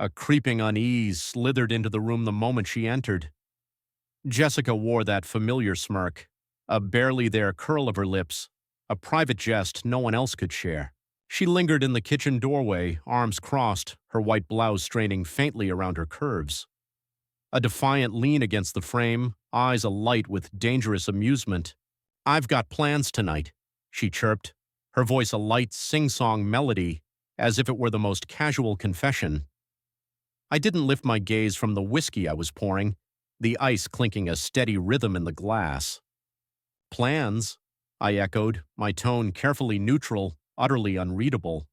A creeping unease slithered into the room the moment she entered. Jessica wore that familiar smirk, a barely there curl of her lips, a private jest no one else could share. She lingered in the kitchen doorway, arms crossed, her white blouse straining faintly around her curves. A defiant lean against the frame, eyes alight with dangerous amusement. "I've got plans tonight," she chirped, her voice a light sing-song melody, as if it were the most casual confession. I didn't lift my gaze from the whiskey I was pouring, the ice clinking a steady rhythm in the glass. "Plans?" I echoed, my tone carefully neutral, utterly unreadable.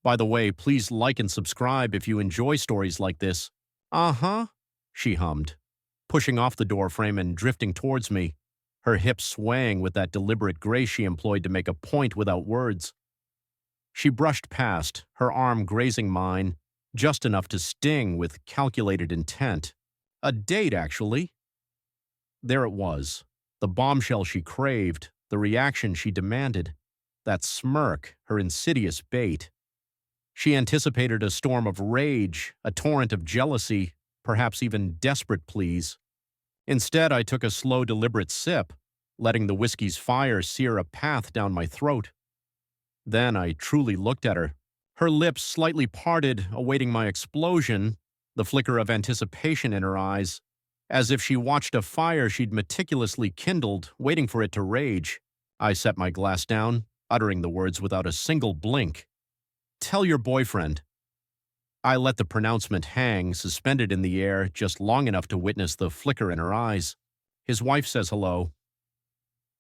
"By the way, please like and subscribe if you enjoy stories like this." "Uh-huh," she hummed, pushing off the doorframe and drifting towards me, her hips swaying with that deliberate grace she employed to make a point without words. She brushed past, her arm grazing mine, just enough to sting with calculated intent. A date, actually. There it was, the bombshell she craved, the reaction she demanded, that smirk, her insidious bait. She anticipated a storm of rage, a torrent of jealousy, perhaps even desperate pleas. Instead, I took a slow, deliberate sip, letting the whiskey's fire sear a path down my throat. Then I truly looked at her, her lips slightly parted, awaiting my explosion, the flicker of anticipation in her eyes, as if she watched a fire she'd meticulously kindled, waiting for it to rage. I set my glass down, uttering the words without a single blink. "Tell your boyfriend." I let the pronouncement hang, suspended in the air, just long enough to witness the flicker in her eyes. "His wife says hello."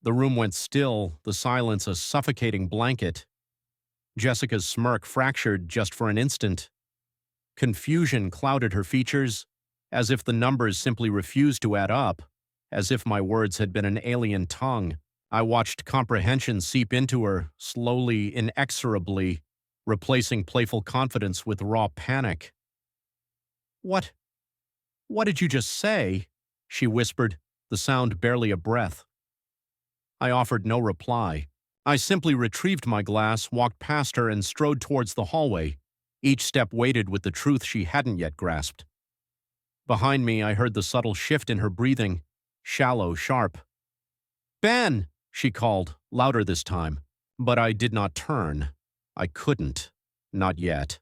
The room went still, the silence a suffocating blanket. Jessica's smirk fractured just for an instant. Confusion clouded her features, as if the numbers simply refused to add up, as if my words had been an alien tongue. I watched comprehension seep into her, slowly, inexorably, replacing playful confidence with raw panic. "What? What did you just say?" she whispered, the sound barely a breath. I offered no reply. I simply retrieved my glass, walked past her, and strode towards the hallway, each step weighted with the truth she hadn't yet grasped. Behind me, I heard the subtle shift in her breathing, shallow, sharp. "Ben!" she called, louder this time. But I did not turn. I couldn't. Not yet.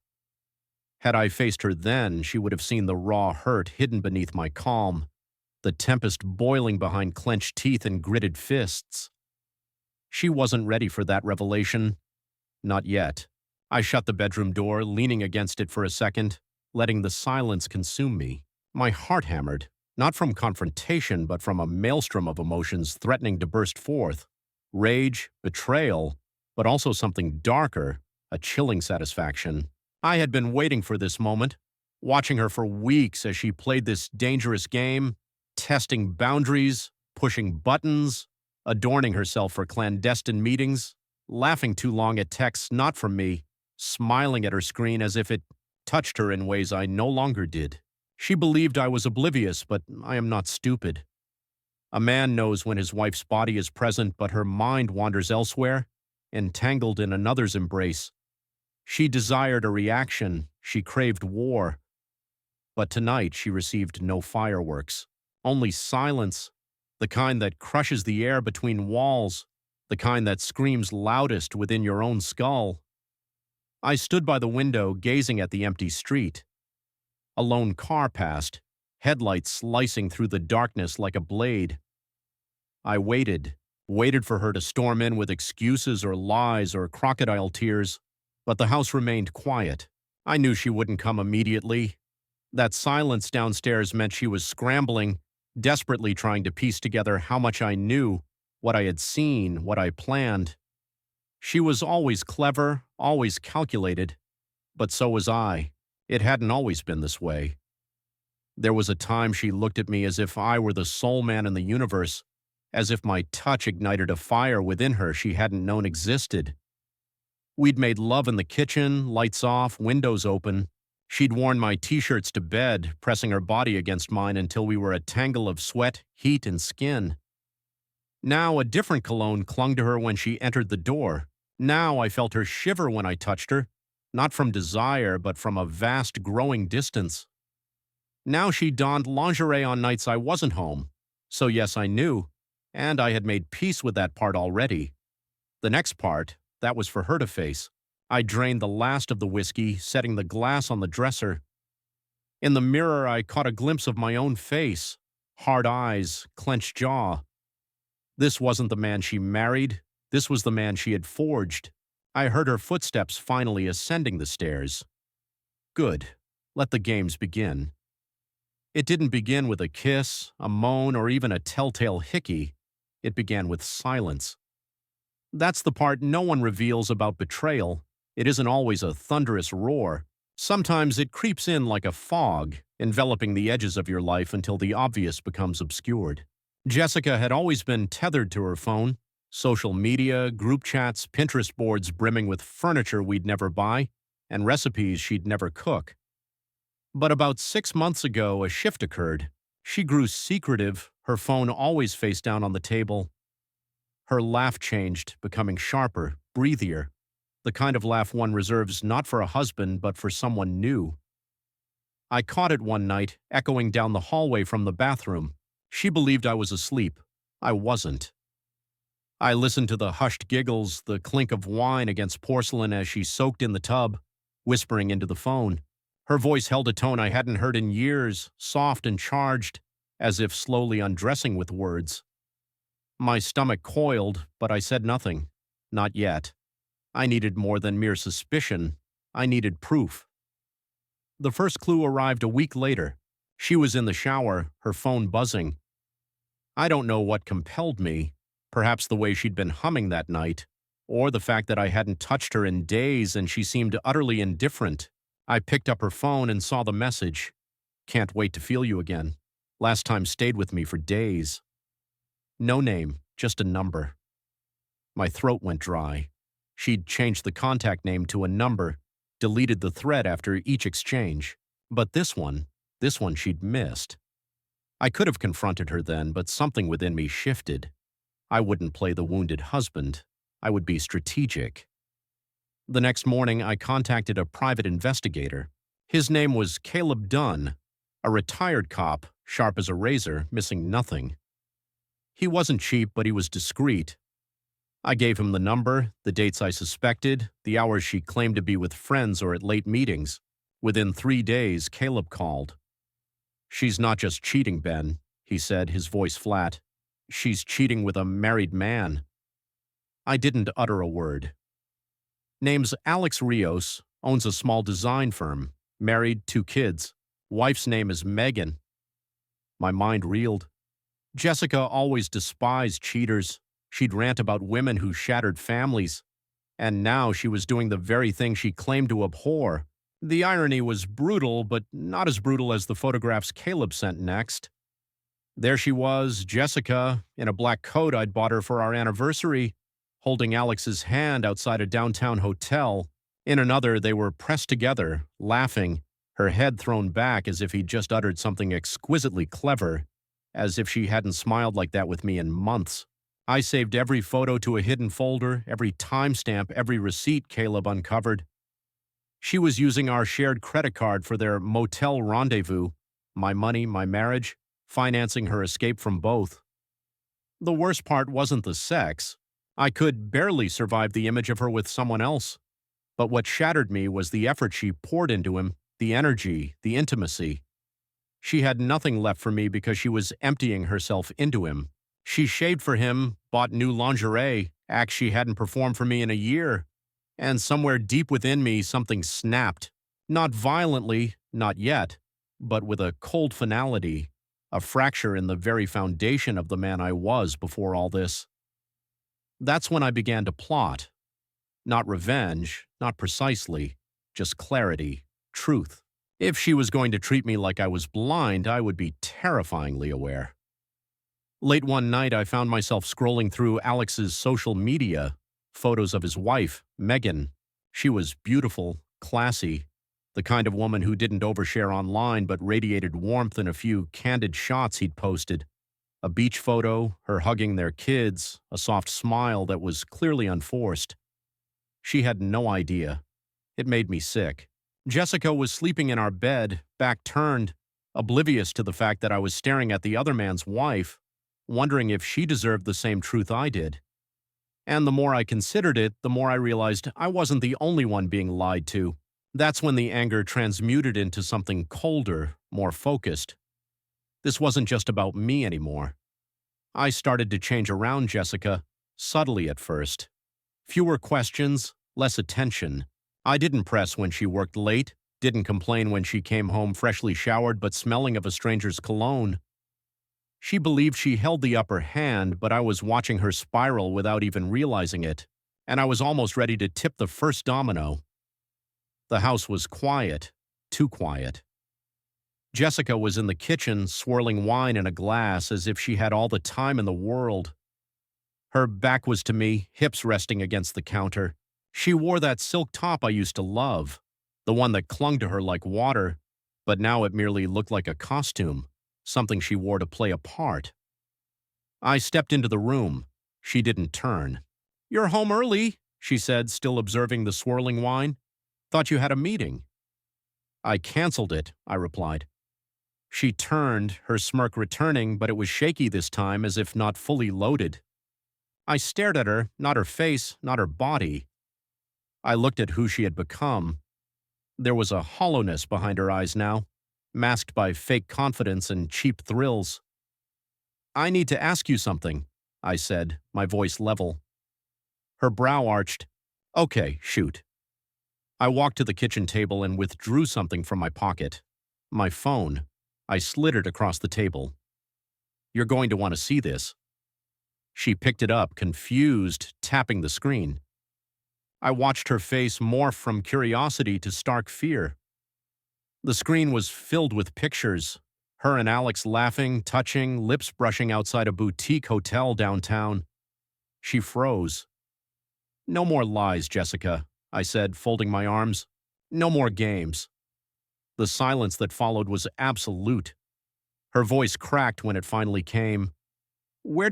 Had I faced her then, she would have seen the raw hurt hidden beneath my calm, the tempest boiling behind clenched teeth and gritted fists. She wasn't ready for that revelation. Not yet. I shut the bedroom door, leaning against it for a second, letting the silence consume me. My heart hammered, not from confrontation, but from a maelstrom of emotions threatening to burst forth. Rage, betrayal, but also something darker, a chilling satisfaction. I had been waiting for this moment, watching her for weeks as she played this dangerous game, testing boundaries, pushing buttons, adorning herself for clandestine meetings, laughing too long at texts not from me, smiling at her screen as if it touched her in ways I no longer did. She believed I was oblivious, but I am not stupid. A man knows when his wife's body is present, but her mind wanders elsewhere, entangled in another's embrace. She desired a reaction, she craved war. But tonight she received no fireworks, only silence, the kind that crushes the air between walls, the kind that screams loudest within your own skull. I stood by the window, gazing at the empty street. A lone car passed, headlights slicing through the darkness like a blade. I waited for her to storm in with excuses or lies or crocodile tears, but the house remained quiet. I knew she wouldn't come immediately. That silence downstairs meant she was scrambling, desperately trying to piece together how much I knew, what I had seen, what I planned. She was always clever, always calculated, but so was I. It hadn't always been this way. There was a time she looked at me as if I were the sole man in the universe, as if my touch ignited a fire within her she hadn't known existed. We'd made love in the kitchen, lights off, windows open. She'd worn my t-shirts to bed, pressing her body against mine until we were a tangle of sweat, heat, and skin. Now a different cologne clung to her when she entered the door. Now I felt her shiver when I touched her, not from desire, but from a vast growing distance. Now she donned lingerie on nights I wasn't home. So yes, I knew, and I had made peace with that part already. The next part, that was for her to face. I drained the last of the whiskey, setting the glass on the dresser. In the mirror, I caught a glimpse of my own face, hard eyes, clenched jaw. This wasn't the man she married. This was the man she had forged. I heard her footsteps finally ascending the stairs. Good. Let the games begin. It didn't begin with a kiss, a moan, or even a telltale hickey. It began with silence. That's the part no one reveals about betrayal. It isn't always a thunderous roar. Sometimes it creeps in like a fog, enveloping the edges of your life until the obvious becomes obscured. Jessica had always been tethered to her phone. Social media, group chats, Pinterest boards brimming with furniture we'd never buy, and recipes she'd never cook. But about 6 months ago, a shift occurred. She grew secretive, her phone always face down on the table. Her laugh changed, becoming sharper, breathier, the kind of laugh one reserves not for a husband but for someone new. I caught it one night, echoing down the hallway from the bathroom. She believed I was asleep. I wasn't. I listened to the hushed giggles, the clink of wine against porcelain as she soaked in the tub, whispering into the phone. Her voice held a tone I hadn't heard in years, soft and charged, as if slowly undressing with words. My stomach coiled, but I said nothing. Not yet. I needed more than mere suspicion. I needed proof. The first clue arrived a week later. She was in the shower, her phone buzzing. I don't know what compelled me, perhaps the way she'd been humming that night, or the fact that I hadn't touched her in days and she seemed utterly indifferent. I picked up her phone and saw the message. Can't wait to feel you again. Last time stayed with me for days. No name, just a number. My throat went dry. She'd changed the contact name to a number, deleted the thread after each exchange. But this one she'd missed. I could have confronted her then, but something within me shifted. I wouldn't play the wounded husband. I would be strategic. The next morning, I contacted a private investigator. His name was Caleb Dunn, a retired cop, sharp as a razor, missing nothing. He wasn't cheap, but he was discreet. I gave him the number, the dates I suspected, the hours she claimed to be with friends or at late meetings. Within 3 days, Caleb called. "She's not just cheating, Ben," he said, his voice flat. "She's cheating with a married man." I didn't utter a word. Name's Alex Rios, owns a small design firm, married, 2 kids. Wife's name is Megan. My mind reeled. Jessica always despised cheaters. She'd rant about women who shattered families. And now she was doing the very thing she claimed to abhor. The irony was brutal, but not as brutal as the photographs Caleb sent next. There she was, Jessica, in a black coat I'd bought her for our anniversary, holding Alex's hand outside a downtown hotel. In another, they were pressed together, laughing, her head thrown back as if he'd just uttered something exquisitely clever, as if she hadn't smiled like that with me in months. I saved every photo to a hidden folder, every timestamp, every receipt Caleb uncovered. She was using our shared credit card for their motel rendezvous, my money, my marriage, financing her escape from both. The worst part wasn't the sex. I could barely survive the image of her with someone else. But what shattered me was the effort she poured into him, the energy, the intimacy. She had nothing left for me because she was emptying herself into him. She shaved for him, bought new lingerie, acts she hadn't performed for me in a year. And somewhere deep within me, something snapped. Not violently, not yet, but with a cold finality, a fracture in the very foundation of the man I was before all this. That's when I began to plot. Not revenge, not precisely, just clarity, truth. If she was going to treat me like I was blind, I would be terrifyingly aware. Late one night, I found myself scrolling through Alex's social media, photos of his wife, Megan. She was beautiful, classy, the kind of woman who didn't overshare online but radiated warmth in a few candid shots he'd posted. A beach photo, her hugging their kids, a soft smile that was clearly unforced. She had no idea. It made me sick. Jessica was sleeping in our bed, back turned, oblivious to the fact that I was staring at the other man's wife, wondering if she deserved the same truth I did. And the more I considered it, the more I realized I wasn't the only one being lied to. That's when the anger transmuted into something colder, more focused. This wasn't just about me anymore. I started to change around Jessica, subtly at first. Fewer questions, less attention. I didn't press when she worked late, didn't complain when she came home freshly showered but smelling of a stranger's cologne. She believed she held the upper hand, but I was watching her spiral without even realizing it, and I was almost ready to tip the first domino. The house was quiet, too quiet. Jessica was in the kitchen, swirling wine in a glass as if she had all the time in the world. Her back was to me, hips resting against the counter. She wore that silk top I used to love, the one that clung to her like water, but now it merely looked like a costume, something she wore to play a part. I stepped into the room. She didn't turn. "You're home early," she said, still observing the swirling wine. "Thought you had a meeting." "I canceled it," I replied. She turned, her smirk returning, but it was shaky this time, as if not fully loaded. I stared at her, not her face, not her body. I looked at who she had become. There was a hollowness behind her eyes now, masked by fake confidence and cheap thrills. "I need to ask you something," I said, my voice level. Her brow arched. "Okay, shoot." I walked to the kitchen table and withdrew something from my pocket. My phone. I slid it across the table. "You're going to want to see this." She picked it up, confused, tapping the screen. I watched her face morph from curiosity to stark fear. The screen was filled with pictures, her and Alex laughing, touching, lips brushing outside a boutique hotel downtown. She froze. "No more lies, Jessica," I said, folding my arms. "No more games." The silence that followed was absolute. Her voice cracked when it finally came. How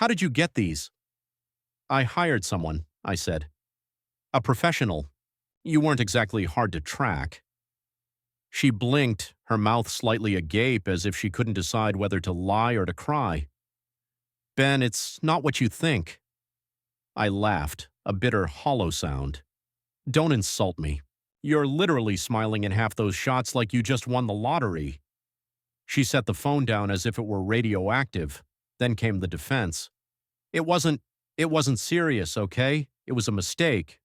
did you get these?" "I hired someone," I said. "A professional. You weren't exactly hard to track." She blinked, her mouth slightly agape as if she couldn't decide whether to lie or to cry. "Ben, it's not what you think." I laughed, a bitter, hollow sound. "Don't insult me. You're literally smiling in half those shots like you just won the lottery." She set the phone down as if it were radioactive. Then came the defense. It wasn't serious, okay? It was a mistake.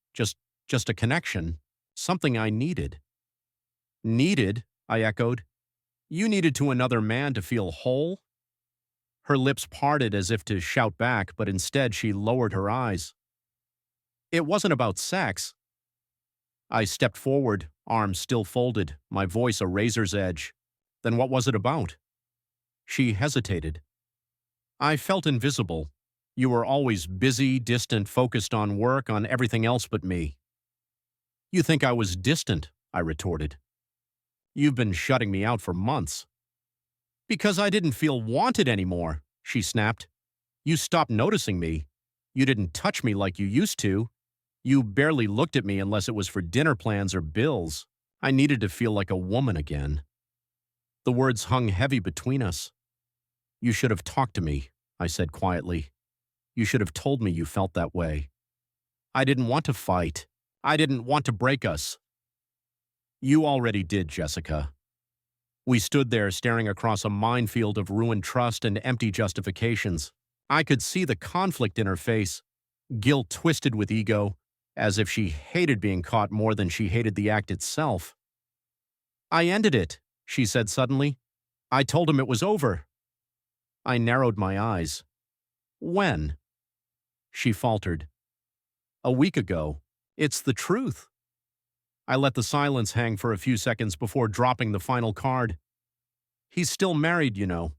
Just a connection. Something I needed." "Needed?" I echoed. "You needed to another man to feel whole?" Her lips parted as if to shout back, but instead she lowered her eyes. "It wasn't about sex." I stepped forward, arms still folded, my voice a razor's edge. "Then what was it about?" She hesitated. "I felt invisible. You were always busy, distant, focused on work, on everything else but me." "You think I was distant?" I retorted. "You've been shutting me out for months." "Because I didn't feel wanted anymore," she snapped. "You stopped noticing me. You didn't touch me like you used to. You barely looked at me unless it was for dinner plans or bills. I needed to feel like a woman again." The words hung heavy between us. "You should have talked to me," I said quietly. "You should have told me you felt that way. I didn't want to fight. I didn't want to break us." "You already did, Jessica." We stood there staring across a minefield of ruined trust and empty justifications. I could see the conflict in her face, guilt twisted with ego, as if she hated being caught more than she hated the act itself. "I ended it," she said suddenly. "I told him it was over." I narrowed my eyes. "When?" She faltered. "A week ago. It's the truth." I let the silence hang for a few seconds before dropping the final card. "He's still married, you know."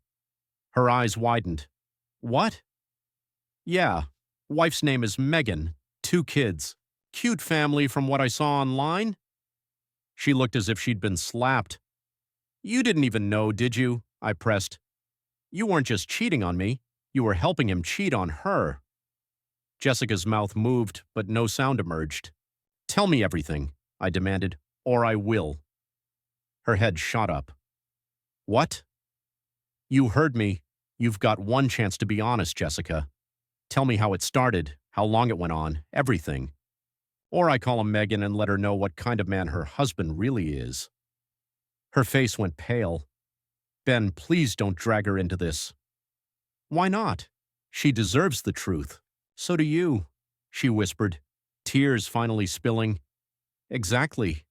Her eyes widened. "What?" "Yeah. Wife's name is Megan. 2 kids. Cute family from what I saw online." She looked as if she'd been slapped. "You didn't even know, did you?" I pressed. "You weren't just cheating on me. You were helping him cheat on her." Jessica's mouth moved, but no sound emerged. "Tell me everything," I demanded, or I will. Her head shot up. What? You heard me. You've got one chance to be honest, Jessica. Tell me how it started, how long it went on, everything. Or I call him Megan and let her know what kind of man her husband really is. Her face went pale. Ben, please don't drag her into this. Why not? She deserves the truth. So do you, she whispered, tears finally spilling. Exactly.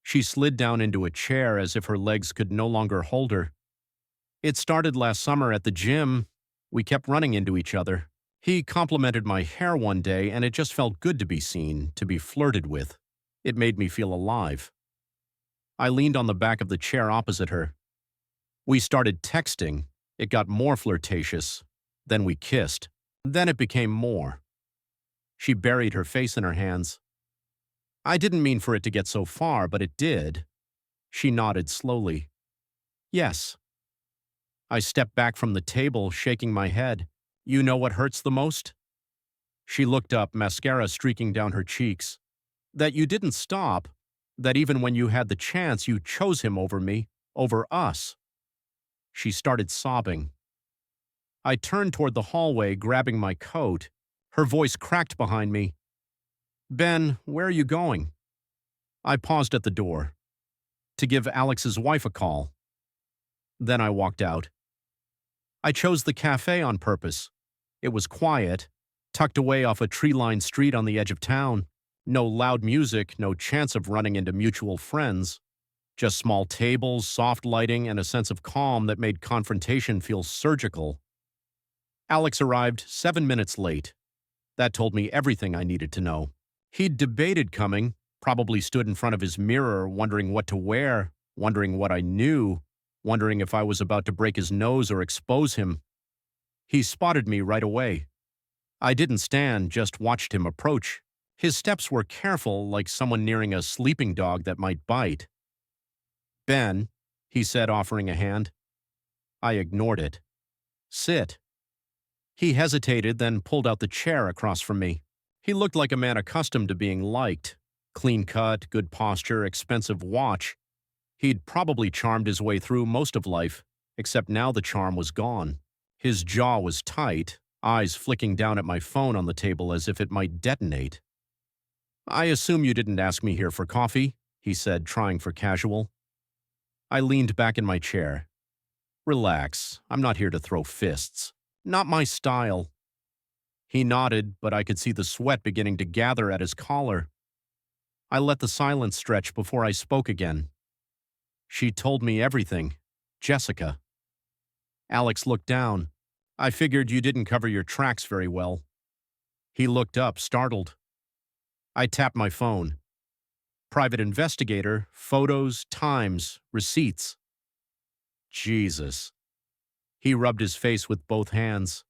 She slid down into a chair as if her legs could no longer hold her. It started last summer at the gym. We kept running into each other. He complimented my hair one day, and it just felt good to be seen, to be flirted with. It made me feel alive. I leaned on the back of the chair opposite her. We started texting. It got more flirtatious. Then we kissed. Then it became more. She buried her face in her hands. I didn't mean for it to get so far, but it did. She nodded slowly. Yes. I stepped back from the table, shaking my head. You know what hurts the most? She looked up, mascara streaking down her cheeks. That you didn't stop. That even when you had the chance, you chose him over me, over us. She started sobbing. I turned toward the hallway, grabbing my coat. Her voice cracked behind me. Ben, where are you going? I paused at the door. To give Alex's wife a call. Then I walked out. I chose the cafe on purpose. It was quiet, tucked away off a tree-lined street on the edge of town. No loud music, no chance of running into mutual friends. Just small tables, soft lighting, and a sense of calm that made confrontation feel surgical. Alex arrived 7 minutes late. That told me everything I needed to know. He'd debated coming, probably stood in front of his mirror, wondering what to wear, wondering what I knew, wondering if I was about to break his nose or expose him. He spotted me right away. I didn't stand, just watched him approach. His steps were careful, like someone nearing a sleeping dog that might bite. Ben, he said, offering a hand. I ignored it. Sit. He hesitated, then pulled out the chair across from me. He looked like a man accustomed to being liked. Clean cut, good posture, expensive watch. He'd probably charmed his way through most of life, except now the charm was gone. His jaw was tight, eyes flicking down at my phone on the table as if it might detonate. I assume you didn't ask me here for coffee, he said, trying for casual. I leaned back in my chair. Relax, I'm not here to throw fists. Not my style. He nodded, but I could see the sweat beginning to gather at his collar. I let the silence stretch before I spoke again. She told me everything. Jessica. Alex looked down. I figured you didn't cover your tracks very well. He looked up, startled. I tapped my phone. Private investigator, photos, times, receipts. Jesus. He rubbed his face with both hands.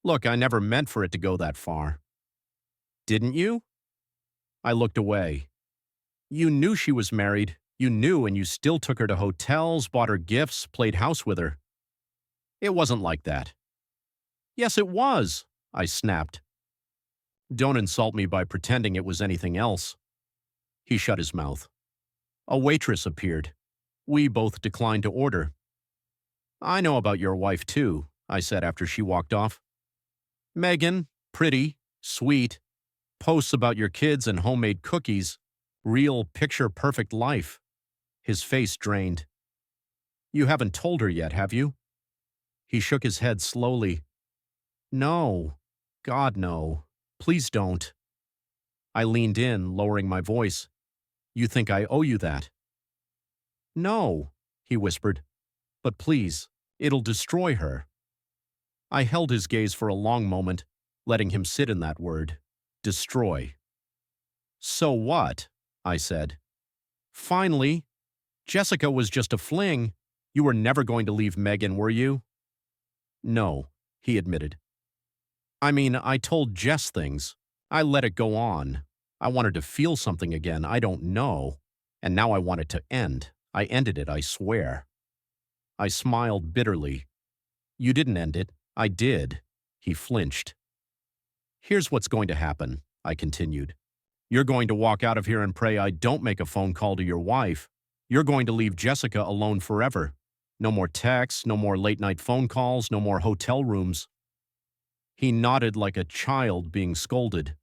Look, I never meant for it to go that far. Didn't you? I looked away. You knew she was married. You knew, and you still took her to hotels, bought her gifts, played house with her. It wasn't like that. Yes, it was, I snapped. Don't insult me by pretending it was anything else. He shut his mouth. A waitress appeared. We both declined to order. I know about your wife, too, I said after she walked off. Megan, pretty, sweet, posts about your kids and homemade cookies, real picture-perfect life. His face drained. You haven't told her yet, have you? He shook his head slowly. No. God, no. Please don't. I leaned in, lowering my voice. You think I owe you that? No, he whispered. But please, it'll destroy her. I held his gaze for a long moment, letting him sit in that word. Destroy. So what? I said. Finally. Jessica was just a fling. You were never going to leave Megan, were you? No, he admitted. I mean, I told Jess things. I let it go on. I wanted to feel something again, I don't know. And now I want it to end. I ended it, I swear. I smiled bitterly. You didn't end it. I did. He flinched. Here's what's going to happen, I continued. You're going to walk out of here and pray I don't make a phone call to your wife. You're going to leave Jessica alone forever. No more texts, no more late-night phone calls, no more hotel rooms. He nodded like a child being scolded.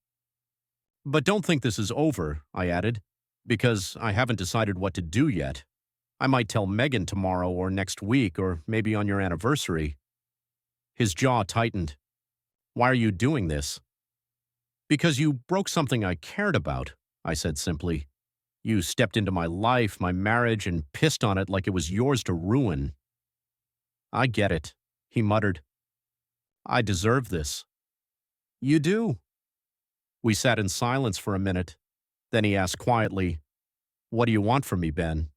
But don't think this is over, I added, because I haven't decided what to do yet. I might tell Megan tomorrow or next week or maybe on your anniversary. His jaw tightened. Why are you doing this? Because you broke something I cared about, I said simply. You stepped into my life, my marriage, and pissed on it like it was yours to ruin. I get it, he muttered. I deserve this. You do. We sat in silence for a minute. Then he asked quietly, What do you want from me, Ben?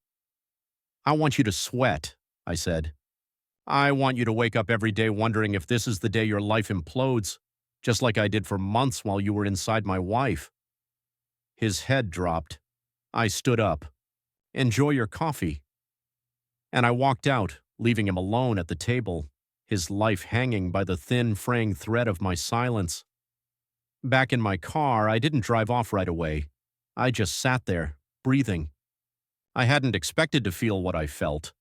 I want you to sweat, I said. I want you to wake up every day wondering if this is the day your life implodes, just like I did for months while you were inside my wife. His head dropped. I stood up. Enjoy your coffee. And I walked out, leaving him alone at the table, his life hanging by the thin, fraying thread of my silence. Back in my car, I didn't drive off right away. I just sat there, breathing. I hadn't expected to feel what I felt.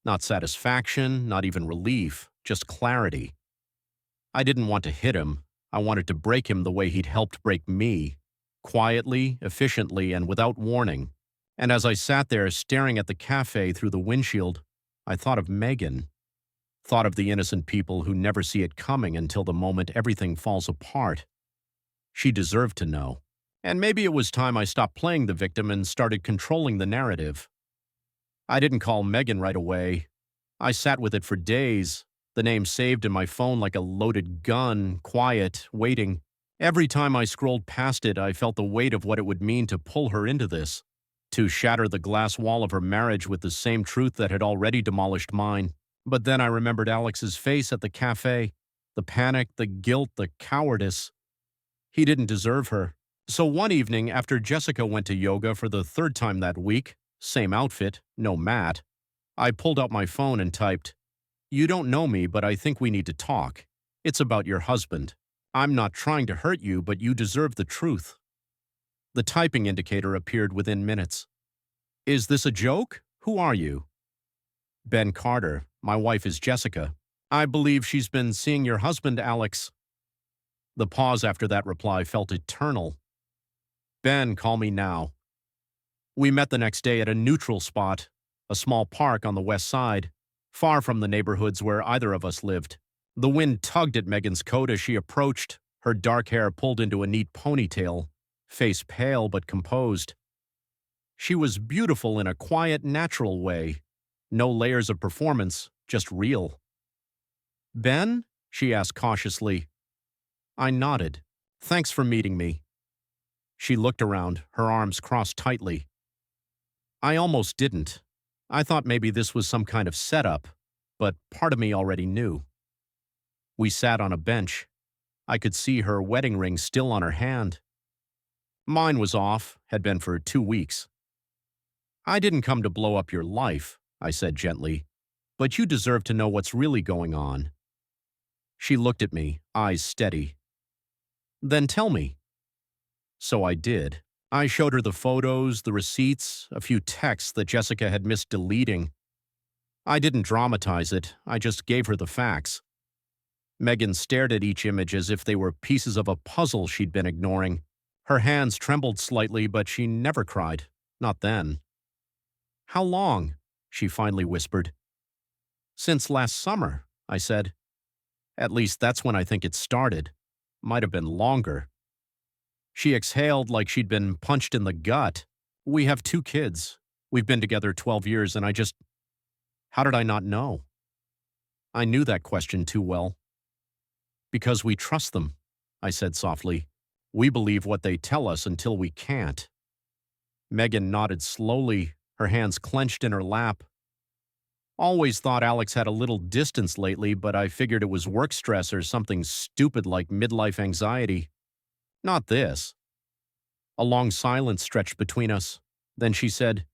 Not satisfaction, not even relief, just clarity. I didn't want to hit him. I wanted to break him the way he'd helped break me, quietly, efficiently, and without warning. And as I sat there staring at the cafe through the windshield, I thought of Megan. Thought of the innocent people who never see it coming until the moment everything falls apart. She deserved to know. And maybe it was time I stopped playing the victim and started controlling the narrative. I didn't call Megan right away. I sat with it for days, the name saved in my phone like a loaded gun, quiet, waiting. Every time I scrolled past it, I felt the weight of what it would mean to pull her into this, to shatter the glass wall of her marriage with the same truth that had already demolished mine. But then I remembered Alex's face at the cafe, the panic, the guilt, the cowardice. He didn't deserve her. So one evening, after Jessica went to yoga for the third time that week, same outfit, no mat, I pulled out my phone and typed, You don't know me, but I think we need to talk. It's about your husband. I'm not trying to hurt you, but you deserve the truth. The typing indicator appeared within minutes. Is this a joke? Who are you? Ben Carter. My wife is Jessica. I believe she's been seeing your husband, Alex. The pause after that reply felt eternal. Ben, call me now. We met the next day at a neutral spot, a small park on the west side, far from the neighborhoods where either of us lived. The wind tugged at Megan's coat as she approached, her dark hair pulled into a neat ponytail, face pale but composed. She was beautiful in a quiet, natural way. No layers of performance, just real. Ben? She asked cautiously. I nodded. Thanks for meeting me. She looked around, her arms crossed tightly. I almost didn't. I thought maybe this was some kind of setup, but part of me already knew. We sat on a bench. I could see her wedding ring still on her hand. Mine was off, had been for 2 weeks. I didn't come to blow up your life, I said gently, but you deserve to know what's really going on. She looked at me, eyes steady. Then tell me. So I did. I showed her the photos, the receipts, a few texts that Jessica had missed deleting. I didn't dramatize it, I just gave her the facts. Megan stared at each image as if they were pieces of a puzzle she'd been ignoring. Her hands trembled slightly, but she never cried. Not then. How long? She finally whispered. Since last summer, I said. At least that's when I think it started. Might have been longer. She exhaled like she'd been punched in the gut. We have 2 kids. We've been together 12 years, and how did I not know? I knew that question too well. Because we trust them, I said softly. We believe what they tell us until we can't. Megan nodded slowly, her hands clenched in her lap. Always thought Alex had a little distance lately, but I figured it was work stress or something stupid like midlife anxiety. Not this. A long silence stretched between us. Then she said,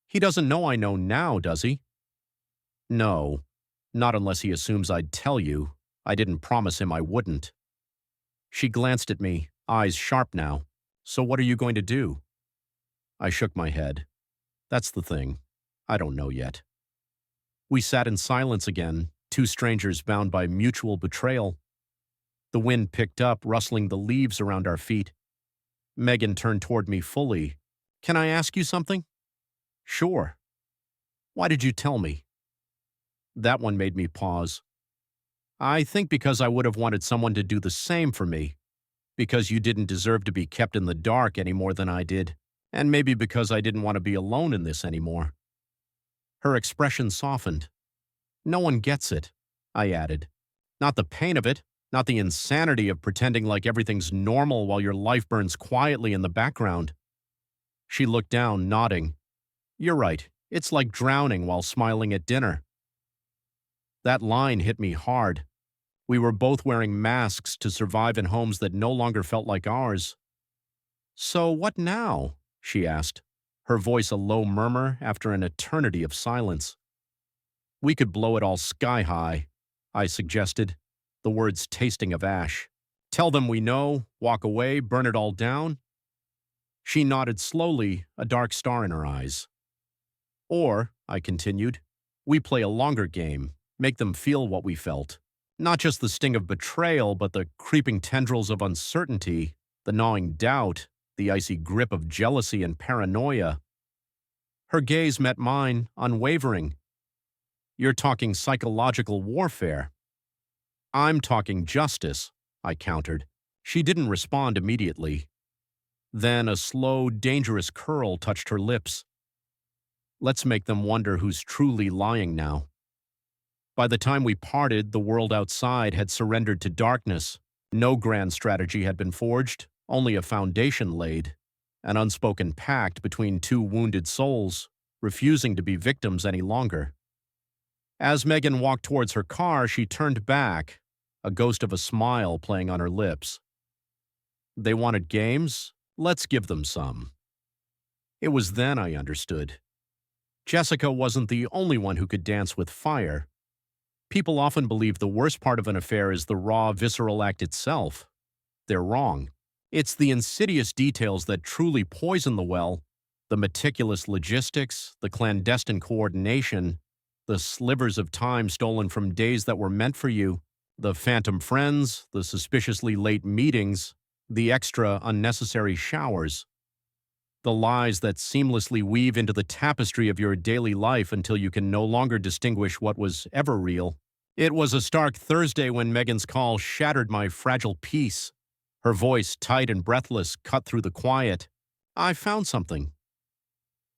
He doesn't know I know now, does he? No, not unless he assumes I'd tell you. I didn't promise him I wouldn't. She glanced at me, eyes sharp now. So what are you going to do? I shook my head. That's the thing. I don't know yet. We sat in silence again, two strangers bound by mutual betrayal. The wind picked up, rustling the leaves around our feet. Megan turned toward me fully. Can I ask you something? Sure. Why did you tell me? That one made me pause. I think because I would have wanted someone to do the same for me. Because you didn't deserve to be kept in the dark any more than I did. And maybe because I didn't want to be alone in this anymore. Her expression softened. No one gets it, I added. Not the pain of it, not the insanity of pretending like everything's normal while your life burns quietly in the background. She looked down, nodding. You're right, it's like drowning while smiling at dinner. That line hit me hard. We were both wearing masks to survive in homes that no longer felt like ours. So what now? She asked, her voice a low murmur after an eternity of silence. We could blow it all sky high, I suggested, the words tasting of ash. Tell them we know, walk away, burn it all down. She nodded slowly, a dark star in her eyes. Or, I continued, we play a longer game, make them feel what we felt. Not just the sting of betrayal, but the creeping tendrils of uncertainty, the gnawing doubt, the icy grip of jealousy and paranoia. Her gaze met mine, unwavering. You're talking psychological warfare. I'm talking justice, I countered. She didn't respond immediately. Then a slow, dangerous curl touched her lips. Let's make them wonder who's truly lying now. By the time we parted, the world outside had surrendered to darkness. No grand strategy had been forged, only a foundation laid, an unspoken pact between two wounded souls, refusing to be victims any longer. As Megan walked towards her car, she turned back, a ghost of a smile playing on her lips. They wanted games? Let's give them some. It was then I understood. Jessica wasn't the only one who could dance with fire. People often believe the worst part of an affair is the raw, visceral act itself. They're wrong. It's the insidious details that truly poison the well, the meticulous logistics, the clandestine coordination, the slivers of time stolen from days that were meant for you, the phantom friends, the suspiciously late meetings, the extra unnecessary showers, the lies that seamlessly weave into the tapestry of your daily life until you can no longer distinguish what was ever real. It was a stark Thursday when Megan's call shattered my fragile peace. Her voice, tight and breathless, cut through the quiet. I found something.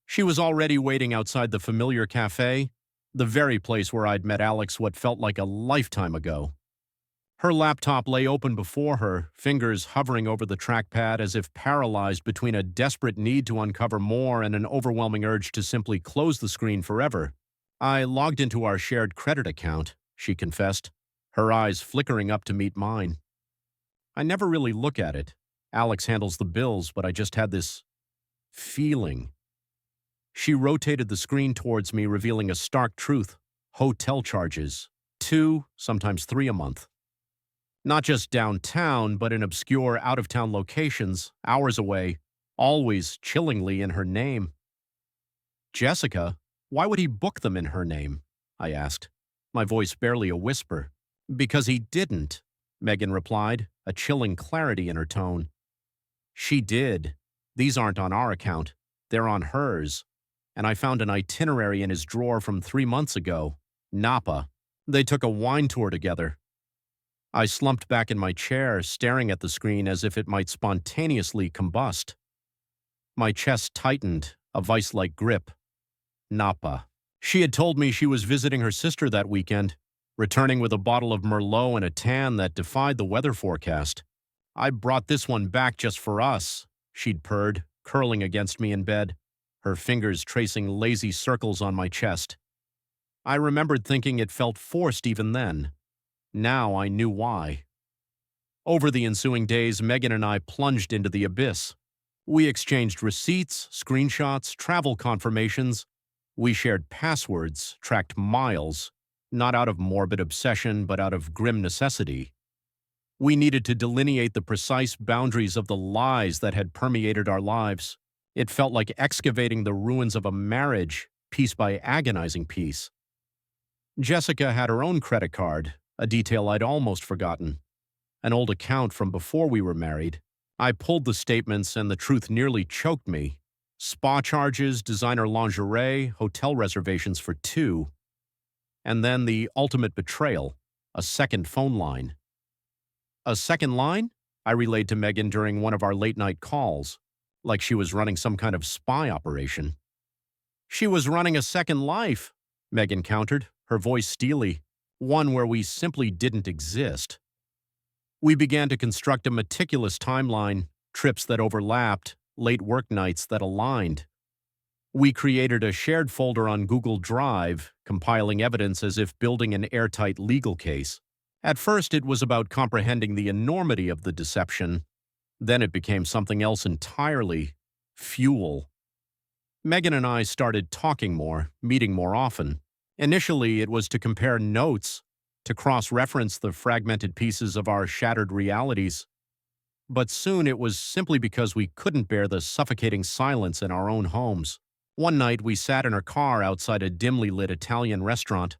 She was already waiting outside the familiar cafe, the very place where I'd met Alex what felt like a lifetime ago. Her laptop lay open before her, fingers hovering over the trackpad as if paralyzed between a desperate need to uncover more and an overwhelming urge to simply close the screen forever. I logged into our shared credit account, she confessed, her eyes flickering up to meet mine. I never really look at it. Alex handles the bills, but I just had this feeling. She rotated the screen towards me, revealing a stark truth. Hotel charges. 2, sometimes 3 a month. Not just downtown, but in obscure out-of-town locations, hours away, always chillingly in her name. Jessica, why would he book them in her name? I asked, my voice barely a whisper. Because he didn't, Megan replied, a chilling clarity in her tone. She did. These aren't on our account. They're on hers. And I found an itinerary in his drawer from 3 months ago. Napa. They took a wine tour together. I slumped back in my chair, staring at the screen as if it might spontaneously combust. My chest tightened, a vice-like grip. Napa. She had told me she was visiting her sister that weekend, returning with a bottle of Merlot and a tan that defied the weather forecast. I brought this one back just for us, she'd purred, curling against me in bed, her fingers tracing lazy circles on my chest. I remembered thinking it felt forced even then. Now I knew why. Over the ensuing days, Megan and I plunged into the abyss. We exchanged receipts, screenshots, travel confirmations. We shared passwords, tracked miles, not out of morbid obsession, but out of grim necessity. We needed to delineate the precise boundaries of the lies that had permeated our lives. It felt like excavating the ruins of a marriage, piece by agonizing piece. Jessica had her own credit card, a detail I'd almost forgotten. An old account from before we were married. I pulled the statements and the truth nearly choked me. Spa charges, designer lingerie, hotel reservations for two. And then the ultimate betrayal, a second phone line. A second line? I relayed to Megan during one of our late-night calls, like she was running some kind of spy operation. She was running a second life, Megan countered, her voice steely, one where we simply didn't exist. We began to construct a meticulous timeline, trips that overlapped, late work nights that aligned. We created a shared folder on Google Drive, compiling evidence as if building an airtight legal case. At first, it was about comprehending the enormity of the deception. Then it became something else entirely: fuel. Megan and I started talking more, meeting more often. Initially, it was to compare notes, to cross-reference the fragmented pieces of our shattered realities. But soon it was simply because we couldn't bear the suffocating silence in our own homes. One night we sat in her car outside a dimly lit Italian restaurant,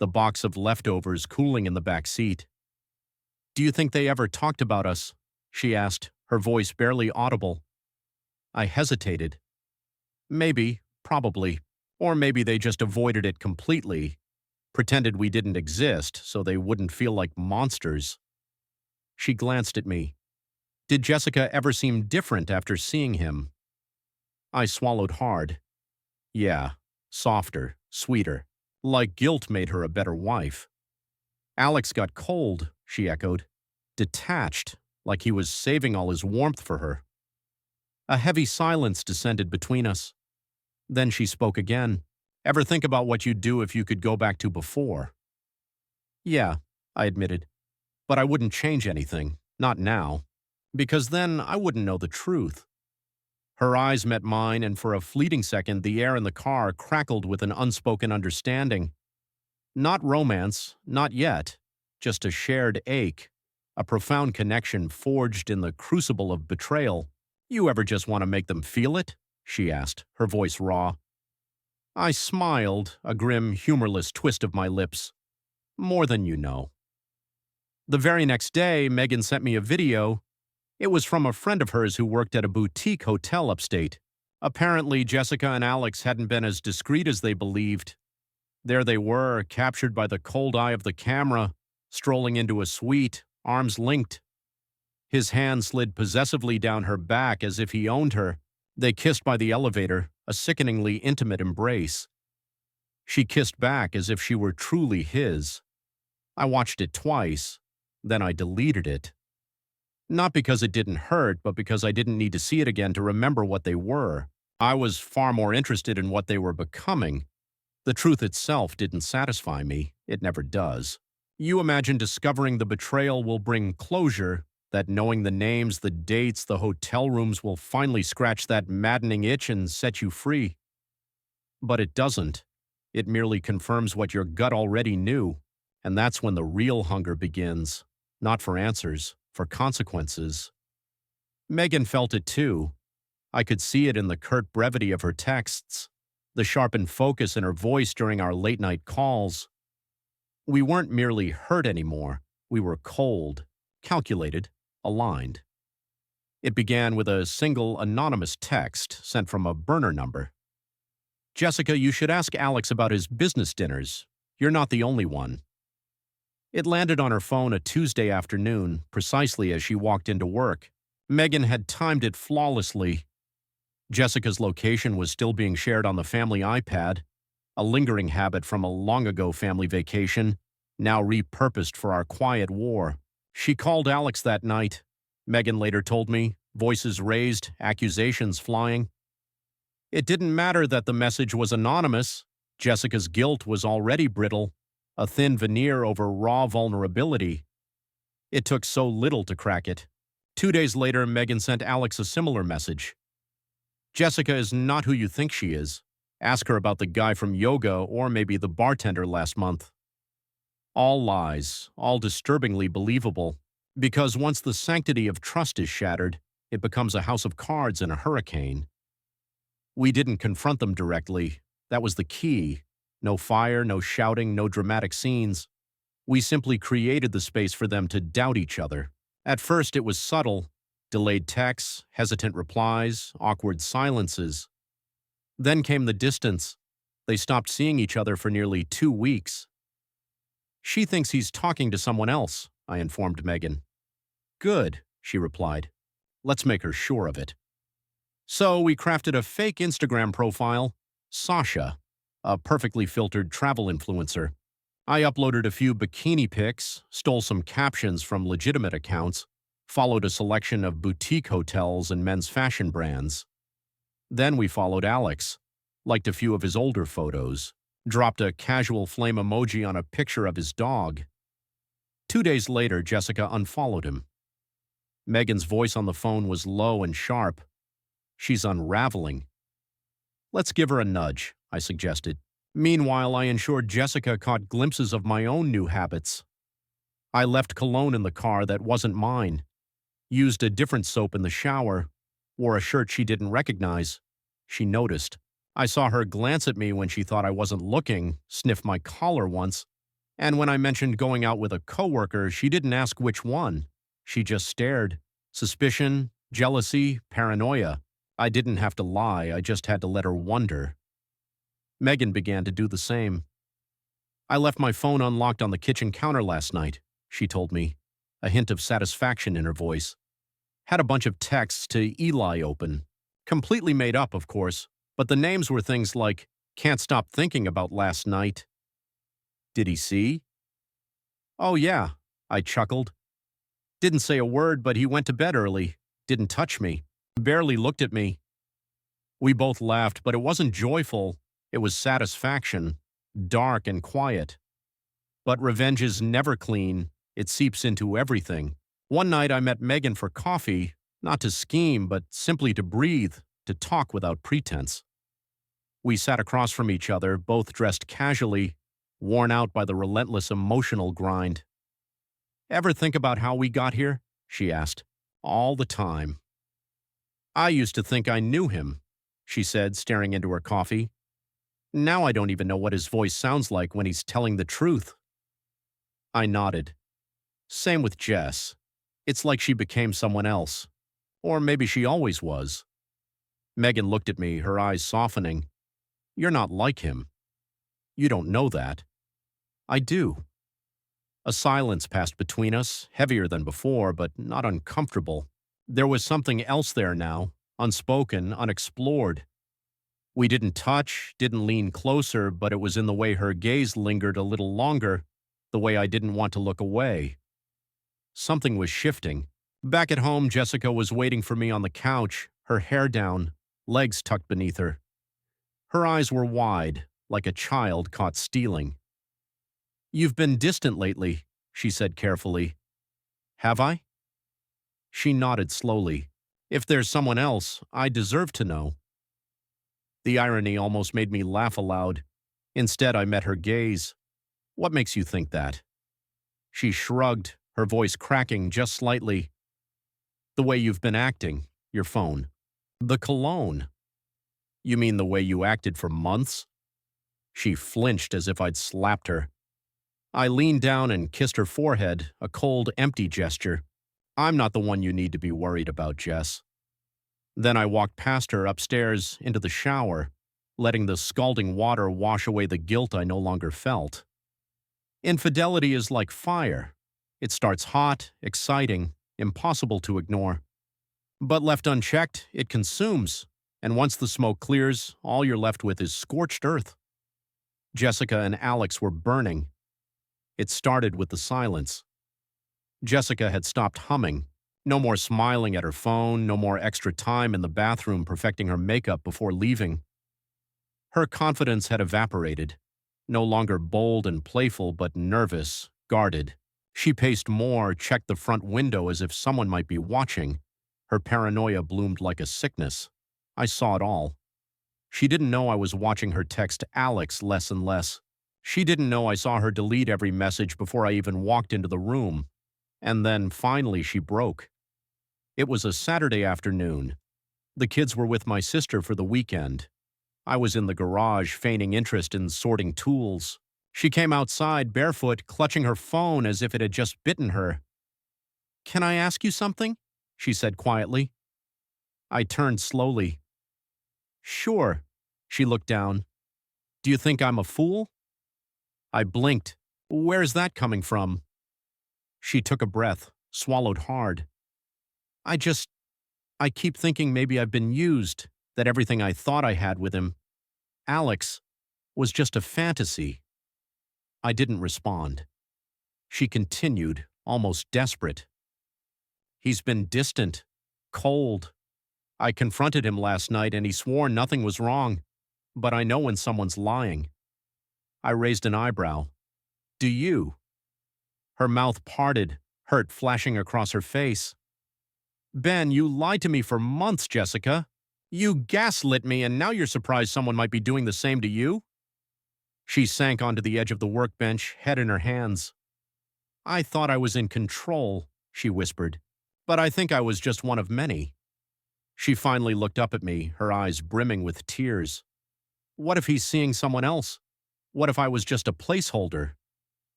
the box of leftovers cooling in the back seat. "Do you think they ever talked about us?" she asked, her voice barely audible. I hesitated. Maybe, probably. Or maybe they just avoided it completely, pretended we didn't exist so they wouldn't feel like monsters. She glanced at me. Did Jessica ever seem different after seeing him? I swallowed hard. Yeah, softer, sweeter. Like guilt made her a better wife. Alex got cold, she echoed. Detached, like he was saving all his warmth for her. A heavy silence descended between us. Then she spoke again. Ever think about what you'd do if you could go back to before? Yeah, I admitted. But I wouldn't change anything, not now. Because then I wouldn't know the truth. Her eyes met mine, and for a fleeting second the air in the car crackled with an unspoken understanding. Not romance, not yet. Just a shared ache. A profound connection forged in the crucible of betrayal. You ever just want to make them feel it? She asked, her voice raw. I smiled, a grim, humorless twist of my lips. More than you know. The very next day, Megan sent me a video. It was from a friend of hers who worked at a boutique hotel upstate. Apparently, Jessica and Alex hadn't been as discreet as they believed. There they were, captured by the cold eye of the camera, strolling into a suite, arms linked. His hand slid possessively down her back as if he owned her. They kissed by the elevator, a sickeningly intimate embrace. She kissed back as if she were truly his. I watched it twice, then I deleted it. Not because it didn't hurt, but because I didn't need to see it again to remember what they were. I was far more interested in what they were becoming. The truth itself didn't satisfy me. It never does. You imagine discovering the betrayal will bring closure, that knowing the names, the dates, the hotel rooms will finally scratch that maddening itch and set you free. But it doesn't. It merely confirms what your gut already knew. And that's when the real hunger begins. Not for answers, for consequences. Megan felt it too. I could see it in the curt brevity of her texts, the sharpened focus in her voice during our late-night calls. We weren't merely hurt anymore. We were cold, calculated, aligned. It began with a single anonymous text sent from a burner number. Jessica, you should ask Alex about his business dinners. You're not the only one. It landed on her phone a Tuesday afternoon, precisely as she walked into work. Megan had timed it flawlessly. Jessica's location was still being shared on the family iPad, a lingering habit from a long-ago family vacation, now repurposed for our quiet war. She called Alex that night, Megan later told me, voices raised, accusations flying. It didn't matter that the message was anonymous. Jessica's guilt was already brittle, a thin veneer over raw vulnerability. It took so little to crack it. 2 days later, Megan sent Alex a similar message. Jessica is not who you think she is. Ask her about the guy from yoga or maybe the bartender last month. All lies, all disturbingly believable. Because once the sanctity of trust is shattered, it becomes a house of cards in a hurricane. We didn't confront them directly. That was the key. No fire, no shouting, no dramatic scenes. We simply created the space for them to doubt each other. At first, it was subtle: delayed texts, hesitant replies, awkward silences. Then came the distance. They stopped seeing each other for nearly 2 weeks. "She thinks he's talking to someone else," I informed Megan. "Good," she replied. "Let's make her sure of it." So we crafted a fake Instagram profile, Sasha, a perfectly filtered travel influencer. I uploaded a few bikini pics, stole some captions from legitimate accounts, followed a selection of boutique hotels and men's fashion brands. Then we followed Alex, liked a few of his older photos, dropped a casual flame emoji on a picture of his dog. 2 days later, Jessica unfollowed him. Megan's voice on the phone was low and sharp. "She's unraveling." "Let's give her a nudge," I suggested. Meanwhile, I ensured Jessica caught glimpses of my own new habits. I left cologne in the car that wasn't mine, used a different soap in the shower, wore a shirt she didn't recognize. She noticed. I saw her glance at me when she thought I wasn't looking, sniff my collar once, and when I mentioned going out with a coworker, she didn't ask which one. She just stared. Suspicion, jealousy, paranoia. I didn't have to lie, I just had to let her wonder. Megan began to do the same. "I left my phone unlocked on the kitchen counter last night," she told me, a hint of satisfaction in her voice. "Had a bunch of texts to Eli open. Completely made up, of course, but the names were things like, 'Can't stop thinking about last night.'" "Did he see?" "Oh yeah," I chuckled. "Didn't say a word, but he went to bed early. Didn't touch me. Barely looked at me." We both laughed, but it wasn't joyful. It was satisfaction, dark and quiet. But revenge is never clean. It seeps into everything. One night I met Megan for coffee, not to scheme, but simply to breathe, to talk without pretense. We sat across from each other, both dressed casually, worn out by the relentless emotional grind. "Ever think about how we got here?" she asked. "All the time." "I used to think I knew him," she said, staring into her coffee. "Now I don't even know what his voice sounds like when he's telling the truth." I nodded. "Same with Jess. It's like she became someone else. Or maybe she always was." Megan looked at me, her eyes softening. "You're not like him." "You don't know that." "I do." A silence passed between us, heavier than before, but not uncomfortable. There was something else there now, unspoken, unexplored. We didn't touch, didn't lean closer, but it was in the way her gaze lingered a little longer, the way I didn't want to look away. Something was shifting. Back at home, Jessica was waiting for me on the couch, her hair down, legs tucked beneath her. Her eyes were wide, like a child caught stealing. "You've been distant lately," she said carefully. "Have I?" She nodded slowly. "If there's someone else, I deserve to know." The irony almost made me laugh aloud. Instead, I met her gaze. "What makes you think that?" She shrugged, her voice cracking just slightly. "The way you've been acting, your phone. The cologne." "You mean the way you acted for months?" She flinched as if I'd slapped her. I leaned down and kissed her forehead, a cold, empty gesture. "I'm not the one you need to be worried about, Jess." Then I walked past her upstairs into the shower, letting the scalding water wash away the guilt I no longer felt. Infidelity is like fire. It starts hot, exciting, impossible to ignore. But left unchecked, it consumes, and once the smoke clears, all you're left with is scorched earth. Jessica and Alex were burning. It started with the silence. Jessica had stopped humming. No more smiling at her phone, no more extra time in the bathroom perfecting her makeup before leaving. Her confidence had evaporated, no longer bold and playful, but nervous, guarded. She paced more, checked the front window as if someone might be watching. Her paranoia bloomed like a sickness. I saw it all. She didn't know I was watching her text Alex less and less. She didn't know I saw her delete every message before I even walked into the room. And then finally she broke. It was a Saturday afternoon. The kids were with my sister for the weekend. I was in the garage feigning interest in sorting tools. She came outside barefoot, clutching her phone as if it had just bitten her. "Can I ask you something?" she said quietly. I turned slowly. "Sure." She looked down. "Do you think I'm a fool?" I blinked. "Where's that coming from?" She took a breath, swallowed hard. I just, I keep thinking maybe I've been used, that everything I thought I had with him, Alex, was just a fantasy. I didn't respond. She continued, almost desperate. "He's been distant, cold. I confronted him last night and he swore nothing was wrong. But I know when someone's lying." I raised an eyebrow. "Do you?" Her mouth parted, hurt flashing across her face. "Ben, you lied to me for months, Jessica. You gaslit me and now you're surprised someone might be doing the same to you?" She sank onto the edge of the workbench, head in her hands. "I thought I was in control," she whispered. "But I think I was just one of many." She finally looked up at me, her eyes brimming with tears. "What if he's seeing someone else? What if I was just a placeholder?"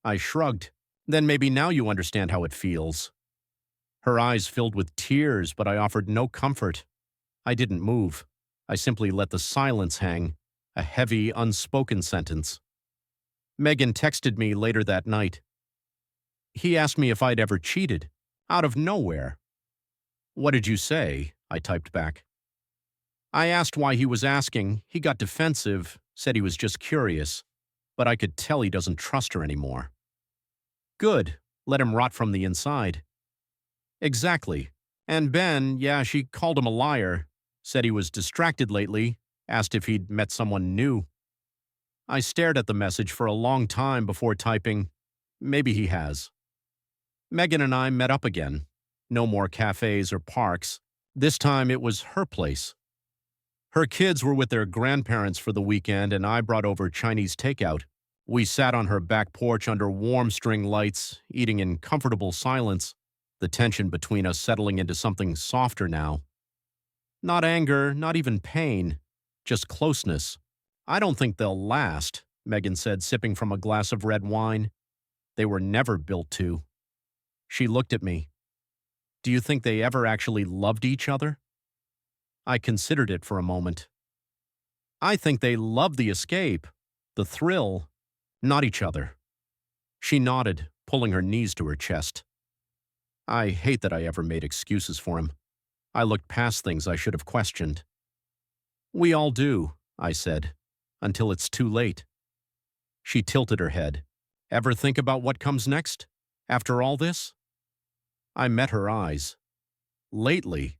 I shrugged. "Then maybe now you understand how it feels." Her eyes filled with tears, but I offered no comfort. I didn't move. I simply let the silence hang, a heavy, unspoken sentence. Megan texted me later that night. "He asked me if I'd ever cheated, out of nowhere." "What did you say?" I typed back. I asked why he was asking. He got defensive, said he was just curious, but I could tell he doesn't trust her anymore. "Good. Let him rot from the inside." "Exactly. And Ben, yeah, she called him a liar, said he was distracted lately, asked if he'd met someone new." I stared at the message for a long time before typing, "Maybe he has." Megan and I met up again. No more cafes or parks. This time it was her place. Her kids were with their grandparents for the weekend and I brought over Chinese takeout. We sat on her back porch under warm string lights, eating in comfortable silence, the tension between us settling into something softer now. Not anger, not even pain, just closeness. "I don't think they'll last," Megan said, sipping from a glass of red wine. "They were never built to." She looked at me. "Do you think they ever actually loved each other?" I considered it for a moment. "I think they loved the escape, the thrill, not each other." She nodded, pulling her knees to her chest. I hate that I ever made excuses for him. I looked past things I should have questioned. "We all do," I said, "until it's too late." She tilted her head. "Ever think about what comes next? After all this?" I met her eyes. "Lately."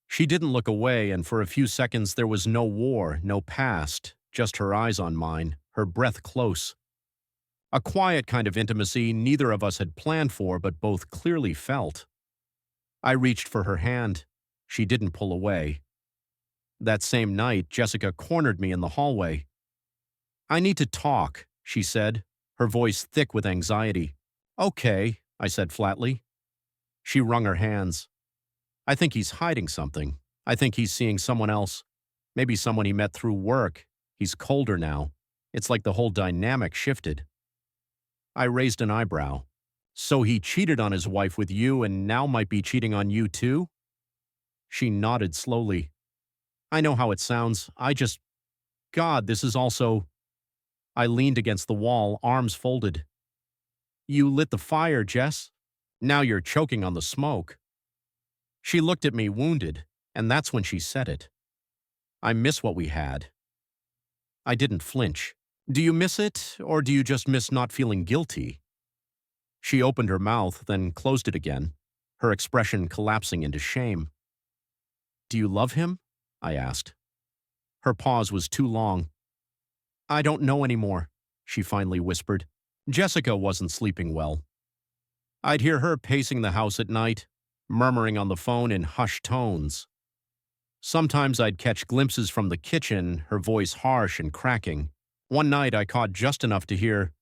She didn't look away, and for a few seconds there was no war, no past, just her eyes on mine, her breath close. A quiet kind of intimacy neither of us had planned for but both clearly felt. I reached for her hand. She didn't pull away. That same night, Jessica cornered me in the hallway. "I need to talk," she said, her voice thick with anxiety. "Okay," I said flatly. She wrung her hands. "I think he's hiding something. I think he's seeing someone else. Maybe someone he met through work. He's colder now. It's like the whole dynamic shifted." I raised an eyebrow. "So he cheated on his wife with you and now might be cheating on you too?" She nodded slowly. "I know how it sounds. God, this is also—" I leaned against the wall, arms folded. "You lit the fire, Jess. Now you're choking on the smoke." She looked at me, wounded, and that's when she said it. "I miss what we had." I didn't flinch. "Do you miss it, or do you just miss not feeling guilty?" She opened her mouth, then closed it again, her expression collapsing into shame. "Do you love him?" I asked. Her pause was too long. "I don't know anymore," she finally whispered. Jessica wasn't sleeping well. I'd hear her pacing the house at night, murmuring on the phone in hushed tones. Sometimes I'd catch glimpses from the kitchen, her voice harsh and cracking. One night I caught just enough to hear,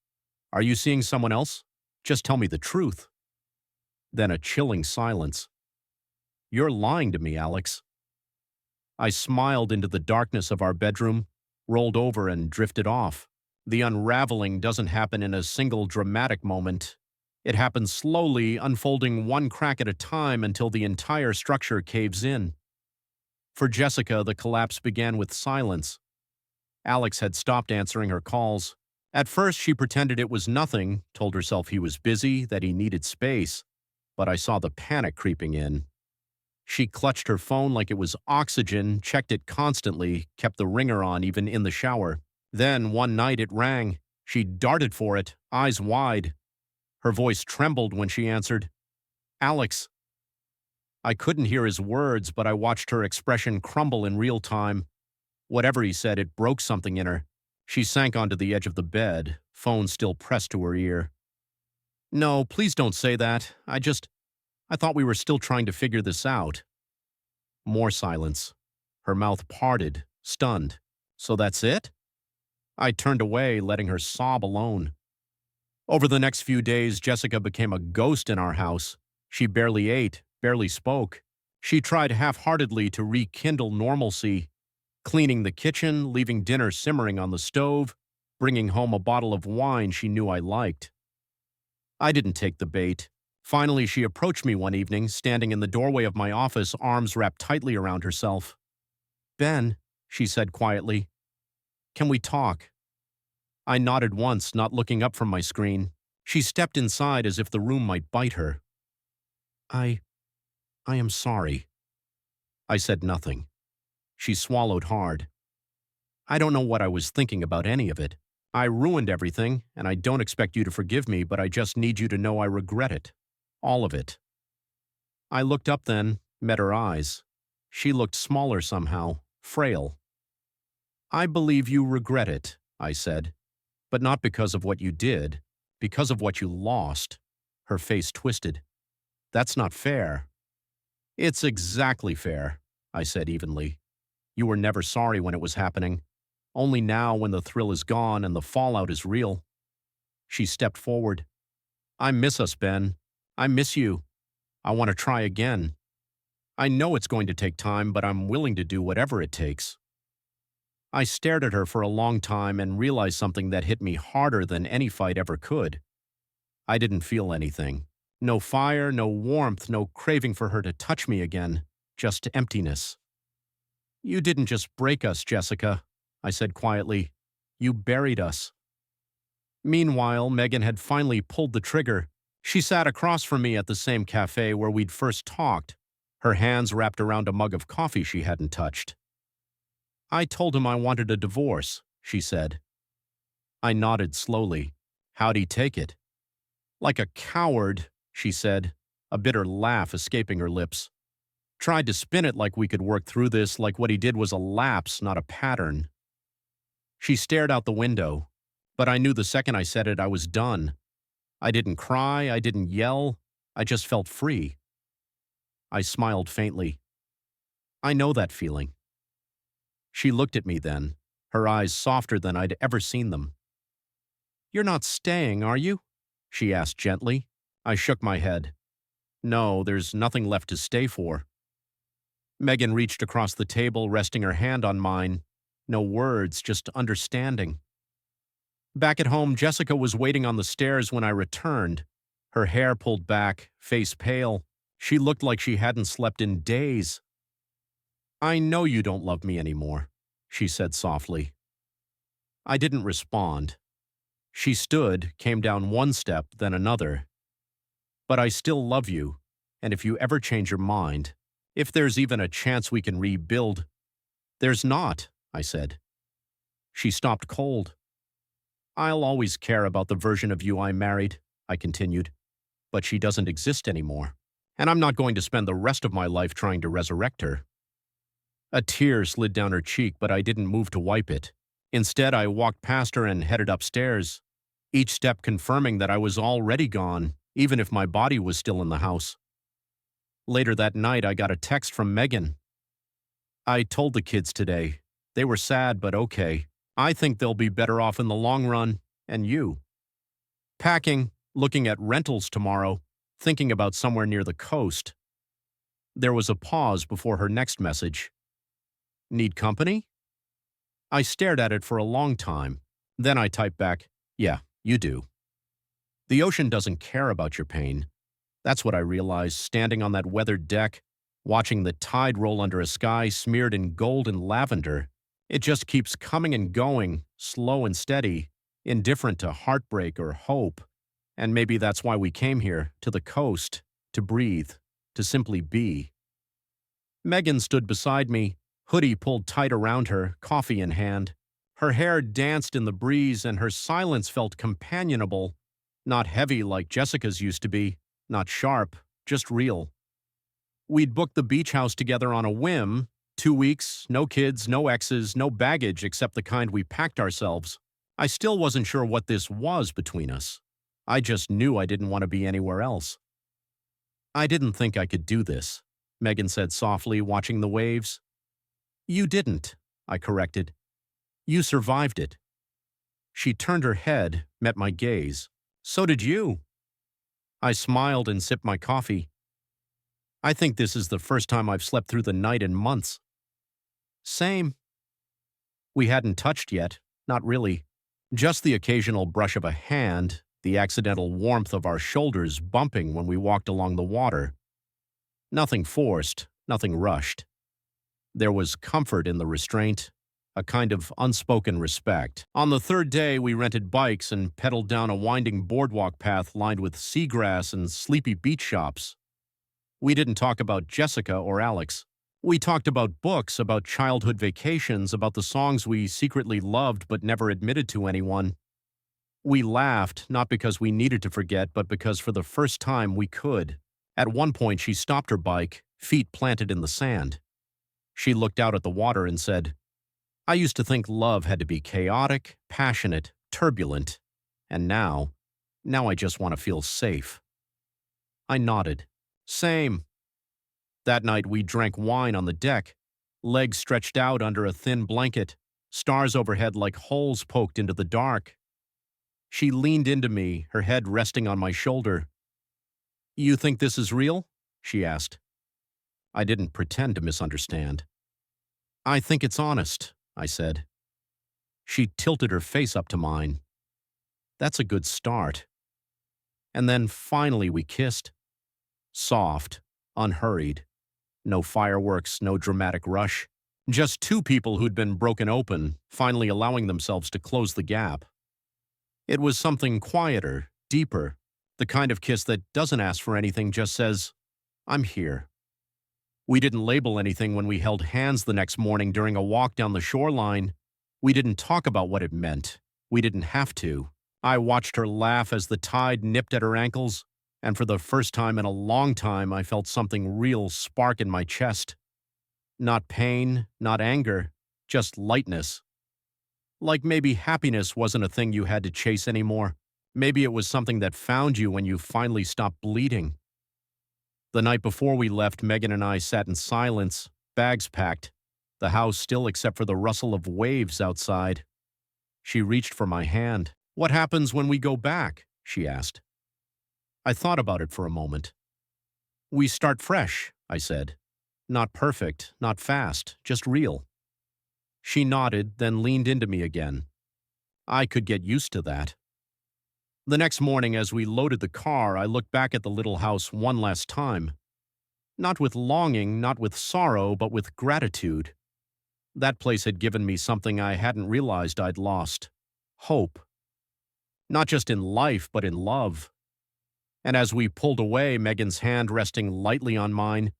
"Are you seeing someone else? Just tell me the truth." Then a chilling silence. "You're lying to me, Alex." I smiled into the darkness of our bedroom, rolled over and drifted off. The unraveling doesn't happen in a single dramatic moment. It happens slowly, unfolding one crack at a time until the entire structure caves in. For Jessica, the collapse began with silence. Alex had stopped answering her calls. At first, she pretended it was nothing, told herself he was busy, that he needed space. But I saw the panic creeping in. She clutched her phone like it was oxygen, checked it constantly, kept the ringer on even in the shower. Then, one night, it rang. She darted for it, eyes wide. Her voice trembled when she answered, "Alex." I couldn't hear his words, but I watched her expression crumble in real time. Whatever he said, it broke something in her. She sank onto the edge of the bed, phone still pressed to her ear. "No, please don't say that. I thought we were still trying to figure this out." More silence. Her mouth parted, stunned. "So that's it?" I turned away, letting her sob alone. Over the next few days, Jessica became a ghost in our house. She barely ate, barely spoke. She tried half-heartedly to rekindle normalcy, cleaning the kitchen, leaving dinner simmering on the stove, bringing home a bottle of wine she knew I liked. I didn't take the bait. Finally, she approached me one evening, standing in the doorway of my office, arms wrapped tightly around herself. "Ben," she said quietly, "can we talk?" I nodded once, not looking up from my screen. She stepped inside as if the room might bite her. I am sorry." I said nothing. She swallowed hard. "I don't know what I was thinking about any of it. I ruined everything, and I don't expect you to forgive me, but I just need you to know I regret it. All of it." I looked up then, met her eyes. She looked smaller somehow, frail. "I believe you regret it," I said. "But not because of what you did, because of what you lost." Her face twisted. "That's not fair." "It's exactly fair," I said evenly. "You were never sorry when it was happening. Only now when the thrill is gone and the fallout is real." She stepped forward. "I miss us, Ben. I miss you. I want to try again. I know it's going to take time, but I'm willing to do whatever it takes." I stared at her for a long time and realized something that hit me harder than any fight ever could. I didn't feel anything. No fire, no warmth, no craving for her to touch me again. Just emptiness. "You didn't just break us, Jessica," I said quietly. "You buried us." Meanwhile, Megan had finally pulled the trigger. She sat across from me at the same cafe where we'd first talked, her hands wrapped around a mug of coffee she hadn't touched. "I told him I wanted a divorce," she said. I nodded slowly. "How'd he take it?" "Like a coward," she said, a bitter laugh escaping her lips. "Tried to spin it like we could work through this, like what he did was a lapse, not a pattern." She stared out the window, but I knew the second I said it I was done. I didn't cry, I didn't yell, I just felt free. I smiled faintly. "I know that feeling." She looked at me then, her eyes softer than I'd ever seen them. "You're not staying, are you?" she asked gently. I shook my head. "No, there's nothing left to stay for." Megan reached across the table, resting her hand on mine. No words, just understanding. Back at home, Jessica was waiting on the stairs when I returned. Her hair pulled back, face pale. She looked like she hadn't slept in days. "I know you don't love me anymore," she said softly. I didn't respond. She stood, came down one step, then another. "But I still love you, and if you ever change your mind, if there's even a chance we can rebuild—" "There's not," I said. She stopped cold. "I'll always care about the version of you I married," I continued, "but she doesn't exist anymore, and I'm not going to spend the rest of my life trying to resurrect her." A tear slid down her cheek, but I didn't move to wipe it. Instead, I walked past her and headed upstairs, each step confirming that I was already gone, even if my body was still in the house. Later that night, I got a text from Megan. "I told the kids today. They were sad, but okay. I think they'll be better off in the long run, and you. Packing, looking at rentals tomorrow. thinking about somewhere near the coast. There was a pause before her next message. Need company? I stared at it for a long time. Then I typed back, yeah, you do. The ocean doesn't care about your pain. That's what I realized standing on that weathered deck, watching the tide roll under a sky smeared in gold and lavender. It just keeps coming and going, slow and steady, indifferent to heartbreak or hope. And maybe that's why we came here, to the coast, to breathe, to simply be. Megan stood beside me, hoodie pulled tight around her, coffee in hand. Her hair danced in the breeze and her silence felt companionable, not heavy like Jessica's used to be, not sharp, just real. We'd booked the beach house together on a whim, 2 weeks, no kids, no exes, no baggage except the kind we packed ourselves. I still wasn't sure what this was between us. I just knew I didn't want to be anywhere else. I didn't think I could do this, Megan said softly, watching the waves. You didn't, I corrected. You survived it. She turned her head, met my gaze. So did you. I smiled and sipped my coffee. I think this is the first time I've slept through the night in months. Same. We hadn't touched yet, not really. Just the occasional brush of a hand, the accidental warmth of our shoulders bumping when we walked along the water. Nothing forced, nothing rushed. There was comfort in the restraint, a kind of unspoken respect. On the third day, we rented bikes and pedaled down a winding boardwalk path lined with seagrass and sleepy beach shops. We didn't talk about Jessica or Alex. We talked about books, about childhood vacations, about the songs we secretly loved but never admitted to anyone. We laughed, not because we needed to forget, but because for the first time we could. At one point, she stopped her bike, feet planted in the sand. She looked out at the water and said, I used to think love had to be chaotic, passionate, turbulent, and now I just want to feel safe. I nodded. Same. That night we drank wine on the deck, legs stretched out under a thin blanket, stars overhead like holes poked into the dark. She leaned into me, her head resting on my shoulder. You think this is real? She asked. I didn't pretend to misunderstand. I think it's honest, I said. She tilted her face up to mine. That's a good start. And then finally we kissed. Soft, unhurried. No fireworks, no dramatic rush. Just two people who'd been broken open, finally allowing themselves to close the gap. It was something quieter, deeper, the kind of kiss that doesn't ask for anything, just says, I'm here. We didn't label anything when we held hands the next morning during a walk down the shoreline. We didn't talk about what it meant. We didn't have to. I watched her laugh as the tide nipped at her ankles, and for the first time in a long time I felt something real spark in my chest. Not pain, not anger, just lightness. Like maybe happiness wasn't a thing you had to chase anymore. Maybe it was something that found you when you finally stopped bleeding. The night before we left, Megan and I sat in silence, bags packed, the house still except for the rustle of waves outside. She reached for my hand. What happens when we go back? She asked. I thought about it for a moment. We start fresh, I said. Not perfect, not fast, just real. She nodded, then leaned into me again. I could get used to that. The next morning, as we loaded the car, I looked back at the little house one last time. Not with longing, not with sorrow, but with gratitude. That place had given me something I hadn't realized I'd lost. Hope. Not just in life, but in love. And as we pulled away, Megan's hand resting lightly on mine,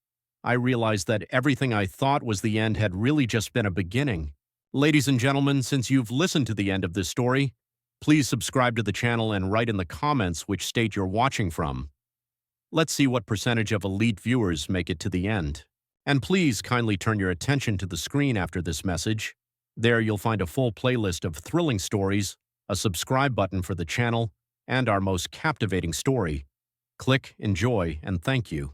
I realized that everything I thought was the end had really just been a beginning. Ladies and gentlemen, since you've listened to the end of this story, please subscribe to the channel and write in the comments which state you're watching from. Let's see what percentage of elite viewers make it to the end. And please kindly turn your attention to the screen after this message. There you'll find a full playlist of thrilling stories, a subscribe button for the channel, and our most captivating story. Click, enjoy, and thank you.